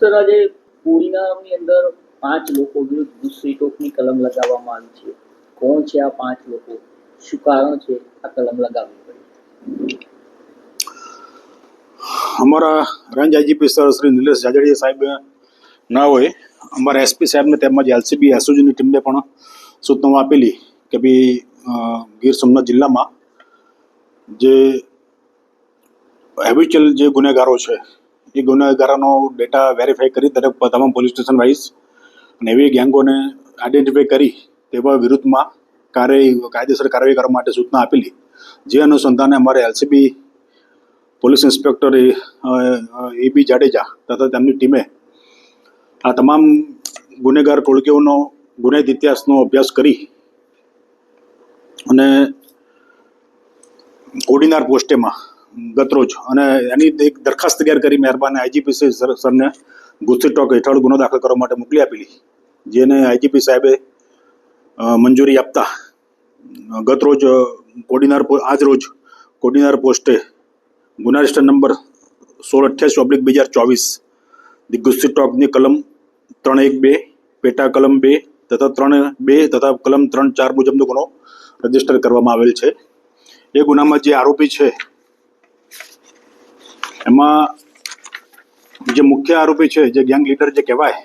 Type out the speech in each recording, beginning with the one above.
Sir, આજે કોડીનારની અંદર 5 લોકો વિરુદ્ધ ગુસ્સી ટોકની કલમ લગાવવામાં આવી છે. કોણ છે આ 5 લોકો? શું કારણ છે આ કલમ લગાવવી પડી? અમારા range IGP sir Shri Nilesh Jajadiya સાહેબ ના હોય, અમારા એસપી સાહેબને તેમજ એલસીબી એસઓજીની ટીમને પણ સૂચનાઓ આપેલી કે ભાઈ ગીર સોમનાથ જિલ્લામાં જે હેબિચ્યુઅલ જે ગુનેગારો છે એ ગુનેગારોનો ડેટા વેરીફાઈ કરી તમામ પોલીસ સ્ટેશન વાઇઝ અને એવી ગેંગોને આઈડેન્ટિફાઈ કરી તેવા વિરુદ્ધમાં કાયદેસર કાર્યવાહી કરવા માટે સૂચના આપેલી. જે અનુસંધાને અમારે એલસીબી પોલીસ ઇન્સ્પેક્ટર એબી જાડેજા તથા તેમની ટીમે આ તમામ ગુનેગાર ટોળકીઓનો ગુનાહિત ઇતિહાસનો અભ્યાસ કરી અને કોડીનાર પોસ્ટેમાં ગતરોજ અને એની એક દરખાસ્ત તૈયાર કરી મહેરબાન આઈજીપી સરને ગુસ્સી ટોક હેઠળ ગુનો દાખલ કરવા માટે મોકલી આપેલી. જેને આઈજીપી સાહેબે મંજૂરી આપતા ગતરોજ આજરોજ કોડીનાર પોસ્ટે ગુના રજિસ્ટર નંબર 1688/2024 દી ગુસ્સી ટોકની કલમ 312 પેટા કલમ 2 તથા 3(2) તથા કલમ 3(4) મુજબનો ગુનો રજીસ્ટર કરવામાં આવેલ છે. એ ગુનામાં જે આરોપી છે એમાં જે મુખ્ય આરોપી છે, જે ગેંગ લીડર જે કહેવાય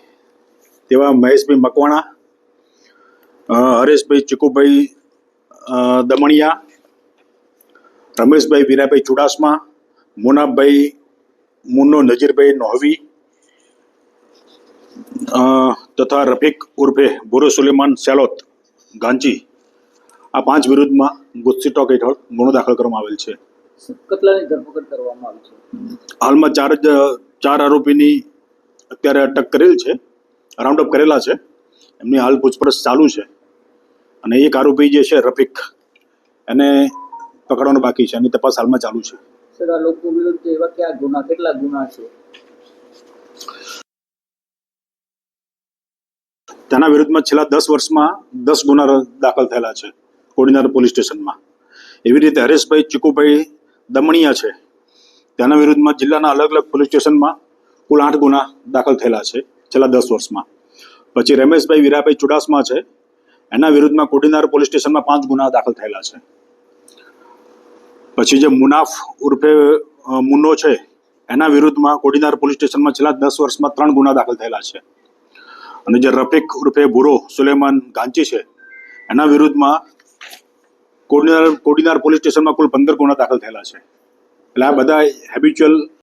તેવા મહેશભાઈ મકવાણા, હરેશભાઈ ચીકુભાઈ દમણિયા, રમેશભાઈ વીરાભાઈ ચુડાસમા, મુનાભાઈ મુન્નો નજીરભાઈ નોહવી તથા રફીક ઉર્ફે બોરો સુલેમાન સેલોત ગાંચી, આ 5 વિરુદ્ધમાં ગુસ્સી ટોક હેઠળ ગુનો દાખલ કરવામાં આવેલ છે. કેટલાની ધરપકડ કરવામાં આવી છે? હાલમાં 4 આરોપીની અત્યારે અટક કરેલ છે, રાઉન્ડ અપ કરેલા છે. એમની હાલ પૂછપરછ ચાલુ છે અને એક આરોપી જે છે રફીક, એને પકડવાનો બાકી છે. એની તપાસ હાલમાં ચાલુ છે. સર, આ લોકો વિરુદ્ધ એવા કેટલા ગુના છે? તેના વિરુદ્ધમાં છેલ્લા 10 વર્ષમાં 10 ગુના દાખલ થયેલા છે કોડીનાર પોલીસ સ્ટેશનમાં. એવી રીતે હરેશભાઈ ચીકુભાઈ દમણિયા છે, તેના વિરુદ્ધમાં જિલ્લાના અલગ અલગ પોલીસ સ્ટેશનમાં કુલ 8 ગુના દાખલ થયેલા છે છેલ્લા 10 વર્ષમાં. પછી રમેશભાઈ વીરાભાઈ ચુડાસમા છે, એના વિરુદ્ધમાં કોડીનાર પોલીસ સ્ટેશનમાં 5 ગુના દાખલ થયેલા છે. પછી જે મુનાફ ઉર્ફે મુન્નો છે, એના વિરુદ્ધમાં કોડીનાર પોલીસ સ્ટેશનમાં છેલ્લા 10 વર્ષમાં 3 ગુના દાખલ થયેલા છે. અને જે રફીક ઉર્ફે બોરો સુલેમાન ગાંચી છે, એના વિરુદ્ધમાં કોડીનાર પોલીસ સ્ટેશનમાં કુલ 15 ગુના દાખલ થયેલા છે. એટલે આ બધા હેબિચ્યુઅલ